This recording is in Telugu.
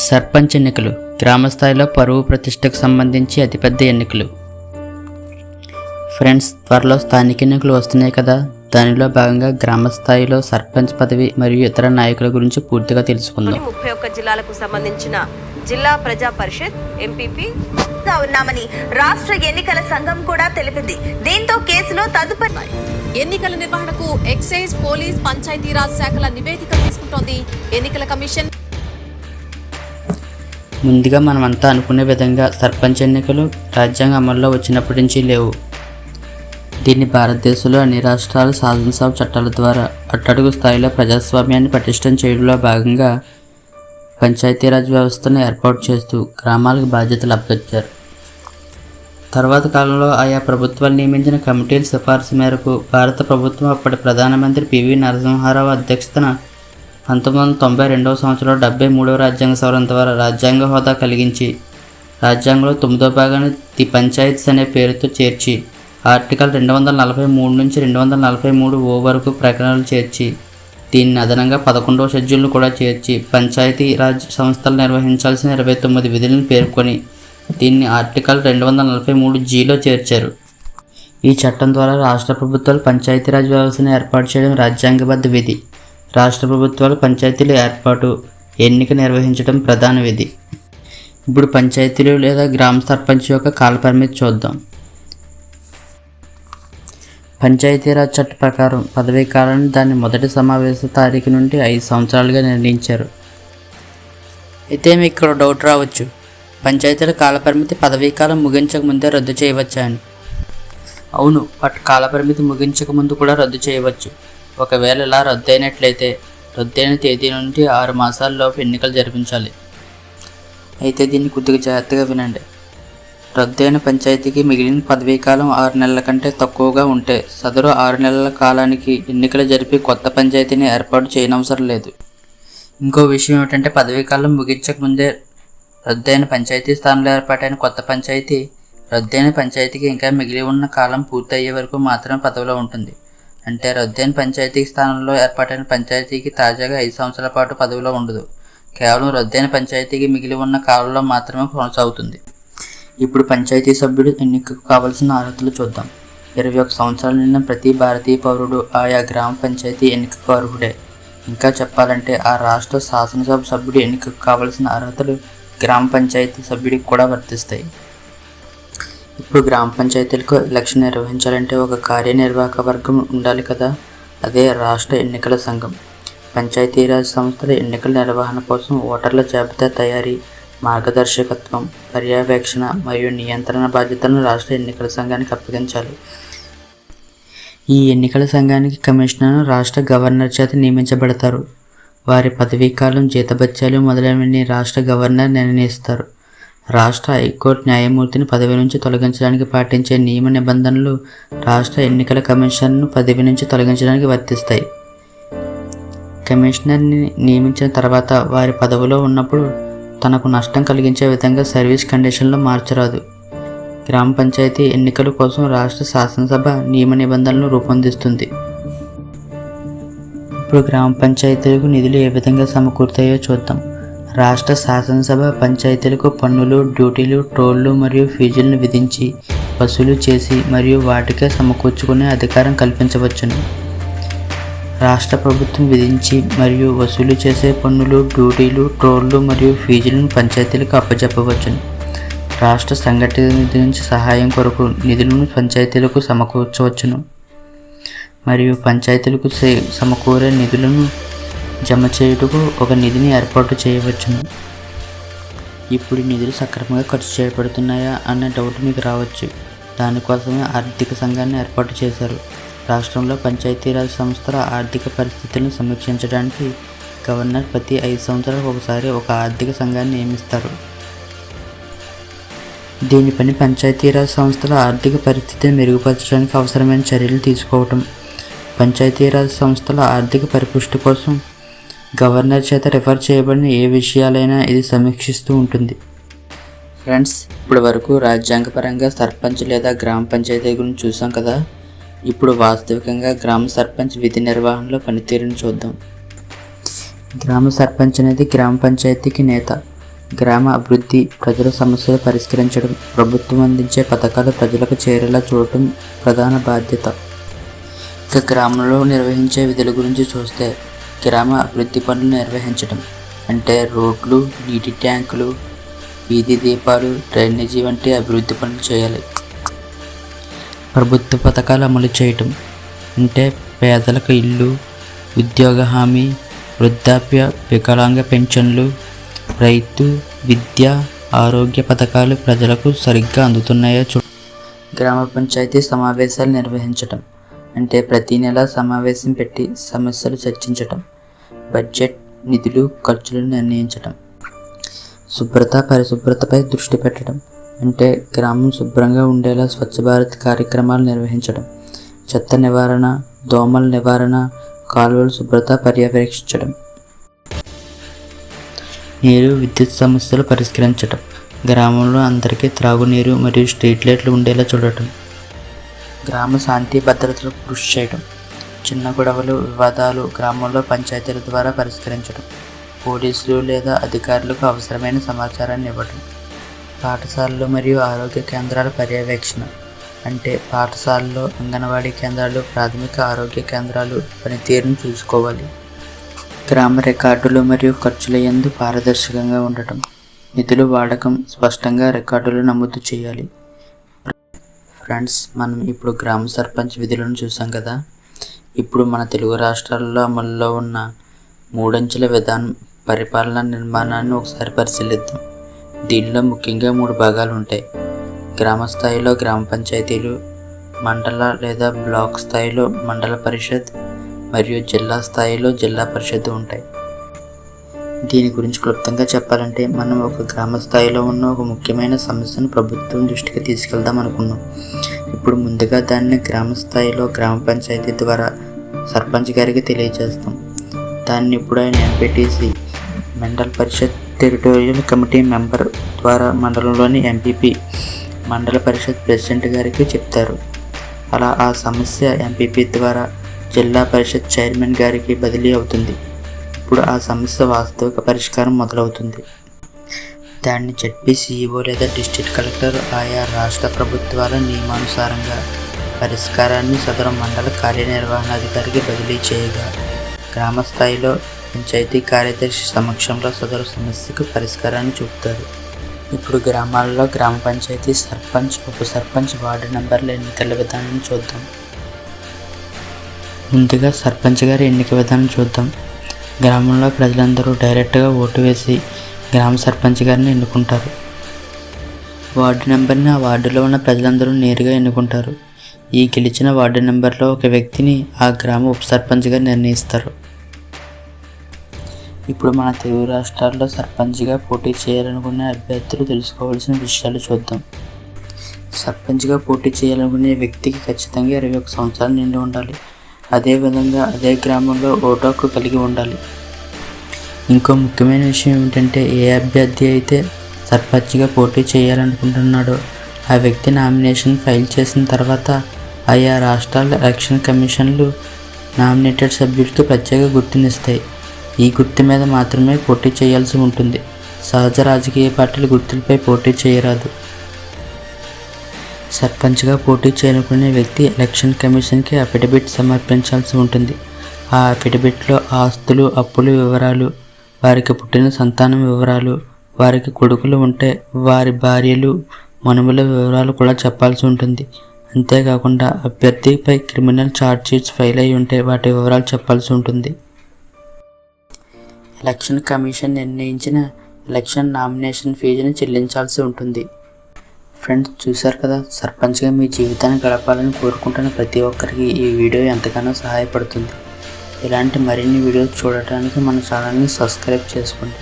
సర్పంచ్ ఎన్నికలు గ్రామ స్థాయిలో పరువు ప్రతిష్టకు సంబంధించి అతిపెద్ద ఎన్నికలు. ఫ్రెండ్స్, త్వరలో స్థానిక ఎన్నికలు వస్తున్నాయి కదా. దానిలో భాగంగా గ్రామ స్థాయిలో సర్పంచ్ పదవి మరియు ఇతర నాయకుల గురించి పూర్తిగా తెలుసుకుందాం. 31 జిల్లాలకు సంబంధించిన జిల్లా ప్రజా పరిషత్ ఎంపీపీ ఉన్నామని రాష్ట్ర ఎన్నికల సంఘం కూడా తెలిపింది. దీంతో కేసులో తదుపరి ఎన్నికల నిర్వహణకు ఎక్సైజ్, పోలీస్, పంచాయతీరాజ్ శాఖల నివేదిక తీసుకుంటోంది ఎన్నికల కమిషన్. ముందుగా మనమంతా అనుకునే విధంగా సర్పంచ్ ఎన్నికలు రాజ్యాంగ అమల్లో వచ్చినప్పటి నుంచి లేవు. దీన్ని భారతదేశంలో అన్ని రాష్ట్రాలు శాసనసభ చట్టాల ద్వారా అట్టడుగు స్థాయిలో ప్రజాస్వామ్యాన్ని పటిష్టం చేయడంలో భాగంగా పంచాయతీరాజ్ వ్యవస్థను ఏర్పాటు చేస్తూ గ్రామాలకు బాధ్యతలు అప్పగించారు. తర్వాత కాలంలో ఆయా ప్రభుత్వాలు నియమించిన కమిటీల సిఫార్సు మేరకు భారత ప్రభుత్వం అప్పటి ప్రధానమంత్రి పివి నరసింహారావు అధ్యక్షతన 1992 సంవత్సరంలో 73వ రాజ్యాంగ సవరణ ద్వారా రాజ్యాంగ హోదా కలిగించి రాజ్యాంగంలో 9వ భాగాన్ని ది పంచాయత్స్ అనే పేరుతో చేర్చి ఆర్టికల్ 243 నుంచి 243 వరకు ప్రకటనలు చేర్చి దీన్ని అదనంగా 11వ షెడ్యూల్ను కూడా చేర్చి పంచాయతీ రాజ్ సంస్థలు నిర్వహించాల్సిన 29 విధులను పేర్కొని దీన్ని ఆర్టికల్ 243Gలో చేర్చారు. ఈ చట్టం ద్వారా రాష్ట్ర ప్రభుత్వాలు పంచాయతీరాజ్ వ్యవస్థను ఏర్పాటు చేయడం రాజ్యాంగబద్ధ విధి. రాష్ట్ర ప్రభుత్వాలు పంచాయతీల ఏర్పాటు, ఎన్నిక నిర్వహించడం ప్రధాన విధి. ఇప్పుడు పంచాయతీలు లేదా గ్రామ సర్పంచ్ యొక్క కాలపరిమితి చూద్దాం. పంచాయతీరాజ్ చట్ట ప్రకారం పదవీ కాలాన్ని దాని మొదటి సమావేశ తారీఖు నుండి 5 సంవత్సరాలుగా నిర్ణయించారు. అయితే మీకు ఇక్కడ డౌట్ రావచ్చు, పంచాయతీల కాలపరిమితి పదవీ కాలం ముగించక ముందే రద్దు చేయవచ్చా అని. అవును, బట్ కాలపరిమితి ముగించక ముందు కూడా రద్దు చేయవచ్చు. ఒకవేళ ఇలా రద్దయినట్లయితే రద్దయిన తేదీ నుండి 6 మాసాలలోపు ఎన్నికలు జరిపించాలి. అయితే దీన్ని కొద్దిగా జాగ్రత్తగా వినండి. రద్దయిన పంచాయతీకి మిగిలిన పదవీ కాలం 6 నెలల కంటే తక్కువగా ఉంటే సదరు 6 నెలల కాలానికి ఎన్నికలు జరిపి కొత్త పంచాయతీని ఏర్పాటు చేయనవసరం లేదు. ఇంకో విషయం ఏమిటంటే పదవీ కాలం ముగించక ముందే రద్దయిన పంచాయతీ స్థానంలో ఏర్పాటైన కొత్త పంచాయతీ రద్దయిన పంచాయతీకి ఇంకా మిగిలి ఉన్న కాలం పూర్తి అయ్యే వరకు మాత్రమే పదవిలో ఉంటుంది. అంటే రద్దయిన పంచాయతీ స్థానంలో ఏర్పాటైన పంచాయతీకి తాజాగా 5 సంవత్సరాల పాటు పదవిలో ఉండదు. కేవలం రద్దయిన పంచాయతీకి మిగిలి ఉన్న కాలంలో మాత్రమే కొనసాగుతుంది. ఇప్పుడు పంచాయతీ సభ్యుడు ఎన్నికకు కావాల్సిన అర్హతలు చూద్దాం. 21 సంవత్సరాల నిండిన ప్రతి భారతీయ పౌరుడు ఆయా గ్రామ పంచాయతీ ఎన్నికకు అర్హుడే. ఇంకా చెప్పాలంటే ఆ రాష్ట్ర శాసనసభ సభ్యుడు ఎన్నికకు కావాల్సిన అర్హతలు గ్రామ పంచాయతీ సభ్యుడికి కూడా వర్తిస్తాయి. ఇప్పుడు గ్రామ పంచాయతీలకు ఎలక్షన్ నిర్వహించాలంటే ఒక కార్యనిర్వాహక వర్గం ఉండాలి కదా. అదే రాష్ట్ర ఎన్నికల సంఘం. పంచాయతీరాజ్ సంస్థల ఎన్నికల నిర్వహణ కోసం ఓటర్ల జాబితా తయారీ, మార్గదర్శకత్వం, పర్యవేక్షణ మరియు నియంత్రణ బాధ్యతలను రాష్ట్ర ఎన్నికల సంఘానికి అప్పగించాలి. ఈ ఎన్నికల సంఘానికి కమిషనర్ను రాష్ట్ర గవర్నర్ చేత నియమించబడతారు. వారి పదవీ కాలం, జీతభత్యాలు మొదలైనవన్నీ రాష్ట్ర గవర్నర్ నిర్ణయిస్తారు. రాష్ట్ర హైకోర్టు న్యాయమూర్తిని పదవి నుంచి తొలగించడానికి పాటించే నియమ నిబంధనలు రాష్ట్ర ఎన్నికల కమిషనర్ను పదవి నుంచి తొలగించడానికి వర్తిస్తాయి. కమిషనర్ని నియమించిన తర్వాత వారి పదవిలో ఉన్నప్పుడు తనకు నష్టం కలిగించే విధంగా సర్వీస్ కండిషన్లు మార్చరాదు. గ్రామ పంచాయతీ ఎన్నికల కోసం రాష్ట్ర శాసనసభ నియమ నిబంధనలను రూపొందిస్తుంది. ఇప్పుడు గ్రామ పంచాయతీలకు నిధులు ఏ విధంగా సమకూరుతాయో చూద్దాం. రాష్ట్ర శాసనసభ పంచాయతీలకు పన్నులు, డ్యూటీలు, టోళ్లు మరియు ఫీజులను విధించి వసూలు చేసి మరియు వాటికే సమకూర్చుకునే అధికారం కల్పించవచ్చును. రాష్ట్ర ప్రభుత్వం విధించి మరియు వసూలు చేసే పన్నులు, డ్యూటీలు, టోళ్లు మరియు ఫీజులను పంచాయతీలకు అప్పచెప్పవచ్చును. రాష్ట్ర సంఘటిత నిధి నుంచి సహాయం కొరకు నిధులను పంచాయతీలకు సమకూర్చవచ్చును మరియు పంచాయతీలకు సమకూరే నిధులను జమ చేయుటకు ఒక నిధిని ఏర్పాటు చేయవచ్చును. ఇప్పుడు ఈ నిధులు సక్రమంగా ఖర్చు చేయబడుతున్నాయా అనే డౌట్ మీకు రావచ్చు. దానికోసమే ఆర్థిక సంఘాన్ని ఏర్పాటు చేశారు. రాష్ట్రంలో పంచాయతీరాజ్ సంస్థల ఆర్థిక పరిస్థితులను సమీక్షించడానికి గవర్నర్ ప్రతి 5 సంవత్సరాలకు ఒకసారి ఒక ఆర్థిక సంఘాన్ని నియమిస్తారు. దీని పని పంచాయతీరాజ్ సంస్థల ఆర్థిక పరిస్థితిని మెరుగుపరచడానికి అవసరమైన చర్యలు తీసుకోవటం. పంచాయతీరాజ్ సంస్థల ఆర్థిక పరిపుష్టి కోసం గవర్నర్ చేత రిఫర్ చేయబడిన ఏ విషయాలైనా ఇది సమీక్షిస్తూ ఉంటుంది. ఫ్రెండ్స్, ఇప్పటి వరకు రాజ్యాంగపరంగా సర్పంచ్ లేదా గ్రామ పంచాయతీ గురించి చూసాం కదా. ఇప్పుడు వాస్తవికంగా గ్రామ సర్పంచ్ విధి నిర్వహణలో పనితీరును చూద్దాం. గ్రామ సర్పంచ్ అనేది గ్రామ పంచాయతీకి నేత. గ్రామ అభివృద్ధి, ప్రజల సమస్యలు పరిష్కరించడం, ప్రభుత్వం అందించే పథకాలు ప్రజలకు చేరేలా చూడటం ప్రధాన బాధ్యత. ఇక గ్రామంలో నిర్వహించే విధుల గురించి చూస్తే, గ్రామ అభివృద్ధి పనులు నిర్వహించడం అంటే రోడ్లు, నీటి ట్యాంకులు, వీధి దీపాలు, డ్రైనేజీ వంటి అభివృద్ధి పనులు చేయాలి. ప్రభుత్వ పథకాలు అమలు చేయటం అంటే పేదలకు ఇల్లు, ఉద్యోగ హామీ, వృద్ధాప్య, వికలాంగ పెన్షన్లు, రైతు, విద్య, ఆరోగ్య పథకాలు ప్రజలకు సరిగ్గా అందుతున్నాయో గ్రామ పంచాయతీ సమావేశాలు నిర్వహించటం అంటే ప్రతి నెల సమావేశం పెట్టి సమస్యలు చర్చించటం, బడ్జెట్, నిధులు, ఖర్చులను నిర్ణయించటం. శుభ్రత, పరిశుభ్రతపై దృష్టి పెట్టడం అంటే గ్రామం శుభ్రంగా ఉండేలా స్వచ్ఛ భారత్ కార్యక్రమాలు నిర్వహించడం, చెత్త నివారణ, దోమల నివారణ, కాలువల శుభ్రత పర్యవేక్షించడం. నీరు, విద్యుత్ సమస్యలు పరిష్కరించడం, గ్రామంలో అందరికీ త్రాగునీరు మరియు స్ట్రీట్ లైట్లు ఉండేలా చూడటం. గ్రామ శాంతి భద్రతలకు కృషి చేయడం, చిన్న గొడవలు, వివాదాలు గ్రామంలో పంచాయతీల ద్వారా పరిష్కరించడం, పోలీసులు లేదా అధికారులకు అవసరమైన సమాచారాన్ని ఇవ్వడం. పాఠశాలలు మరియు ఆరోగ్య కేంద్రాల పర్యవేక్షణ అంటే పాఠశాలలో, అంగన్వాడీ కేంద్రాలు, ప్రాథమిక ఆరోగ్య కేంద్రాలు పనితీరును చూసుకోవాలి. గ్రామ రికార్డులు మరియు ఖర్చుల యందు పారదర్శకంగా ఉండటం, నిధుల వాడకం స్పష్టంగా రికార్డులు నమోదు చేయాలి. ఫ్రెండ్స్, మనం ఇప్పుడు గ్రామ సర్పంచ్ విధులను చూసాం కదా. ఇప్పుడు మన తెలుగు రాష్ట్రాల్లో అమల్లో ఉన్న 3 అంచెల విధానం పరిపాలనా నిర్మాణాన్ని ఒకసారి పరిశీలిద్దాం. దీనిలో ముఖ్యంగా 3 భాగాలు ఉంటాయి. గ్రామ స్థాయిలో గ్రామ పంచాయతీలు, మండల లేదా బ్లాక్ స్థాయిలో మండల పరిషత్ మరియు జిల్లా స్థాయిలో జిల్లా పరిషత్ ఉంటాయి. దీని గురించి క్లుప్తంగా చెప్పాలంటే, మనం ఒక గ్రామ స్థాయిలో ఉన్న ఒక ముఖ్యమైన సమస్యను ప్రభుత్వం దృష్టికి తీసుకెళ్దాం అనుకున్నాం. ఇప్పుడు ముందుగా దాన్ని గ్రామ స్థాయిలో గ్రామ పంచాయతీ ద్వారా సర్పంచ్ గారికి తెలియజేస్తాం. దాన్ని ఇప్పుడు ఆయన ఎంపీటీసీ, మండల పరిషత్ టెరిటోరియల్ కమిటీ మెంబర్ ద్వారా మండలంలోని ఎంపీపీ, మండల పరిషత్ ప్రెసిడెంట్ గారికి చెప్తారు. అలా ఆ సమస్య ఎంపీపీ ద్వారా జిల్లా పరిషత్ చైర్మన్ గారికి బదిలీ అవుతుంది. ఇప్పుడు ఆ సమస్య వాస్తవిక పరిష్కారం మొదలవుతుంది. దాన్ని జడ్పీ సీఈఓ లేదా డిస్ట్రిక్ట్ కలెక్టర్ ఆయా రాష్ట్ర ప్రభుత్వాల నియమానుసారంగా పరిష్కారాన్ని సదరు మండల కార్యనిర్వహణాధికారికి బదిలీ చేయగా, గ్రామ స్థాయిలో పంచాయతీ కార్యదర్శి సమక్షంలో సదరు సమస్యకు పరిష్కారాన్ని చూపుతారు. ఇప్పుడు గ్రామాల్లో గ్రామ పంచాయతీ సర్పంచ్, ఉప సర్పంచ్, వార్డు నంబర్ల ఎన్నికల విధానాన్ని చూద్దాం. ముందుగా సర్పంచ్ గారి ఎన్నిక విధానం చూద్దాం. గ్రామంలో ప్రజలందరూ డైరెక్ట్గా ఓటు వేసి గ్రామ సర్పంచ్ గారిని ఎన్నుకుంటారు. వార్డు నెంబర్ని ఆ వార్డులో ఉన్న ప్రజలందరూ నేరుగా ఎన్నుకుంటారు. ఈ గెలిచిన వార్డు నెంబర్లో ఒక వ్యక్తిని ఆ గ్రామ ఉప సర్పంచ్గా నిర్ణయిస్తారు. ఇప్పుడు మన తెలుగు రాష్ట్రాల్లో సర్పంచ్గా పోటీ చేయాలనుకునే అభ్యర్థులు తెలుసుకోవాల్సిన విషయాలు చూద్దాం. సర్పంచ్గా పోటీ చేయాలనుకునే వ్యక్తికి ఖచ్చితంగా 21 సంవత్సరాలు నిండి ఉండాలి. అదేవిధంగా అదే గ్రామంలో ఓటు హక్కు కలిగి ఉండాలి. ఇంకో ముఖ్యమైన విషయం ఏమిటంటే, ఏ అభ్యర్థి అయితే సర్పంచ్గా పోటీ చేయాలనుకుంటున్నాడో ఆ వ్యక్తి నామినేషన్ ఫైల్ చేసిన తర్వాత ఆయా రాష్ట్రాల ఎలక్షన్ కమిషన్లు నామినేటెడ్ సభ్యులకి ప్రత్యేక గుర్తునిస్తాయి. ఈ గుర్తు మీద మాత్రమే పోటీ చేయాల్సి ఉంటుంది. సహజ రాజకీయ పార్టీల గుర్తులపై పోటీ చేయరాదు. సర్పంచ్గా పోటీ చేయాలనుకునే వ్యక్తి ఎలక్షన్ కమిషన్కి అఫిడవిట్ సమర్పించాల్సి ఉంటుంది. ఆ అఫిడవిట్లో ఆస్తులు, అప్పుల వివరాలు, వారికి పుట్టిన సంతానం వివరాలు, వారికి కొడుకులు ఉంటే వారి భార్యలు, మనుమల వివరాలు కూడా చెప్పాల్సి ఉంటుంది. అంతేకాకుండా అభ్యర్థిపై క్రిమినల్ ఛార్జ్ షీట్స్ ఫైల్ అయి ఉంటే వాటి వివరాలు చెప్పాల్సి ఉంటుంది. ఎలక్షన్ కమిషన్ నిర్ణయించిన ఎలక్షన్ నామినేషన్ ఫీజుని చెల్లించాల్సి ఉంటుంది. ఫ్రెండ్స్, చూశారు కదా, సర్పంచ్గా మీ జీవితాన్ని గడపాలని కోరుకుంటున్న ప్రతి ఒక్కరికి ఈ వీడియో ఎంతగానో సహాయపడుతుంది. ఇలాంటి మరిన్ని వీడియోస్ చూడటానికి మన ఛానల్ని సబ్స్క్రైబ్ చేసుకోండి.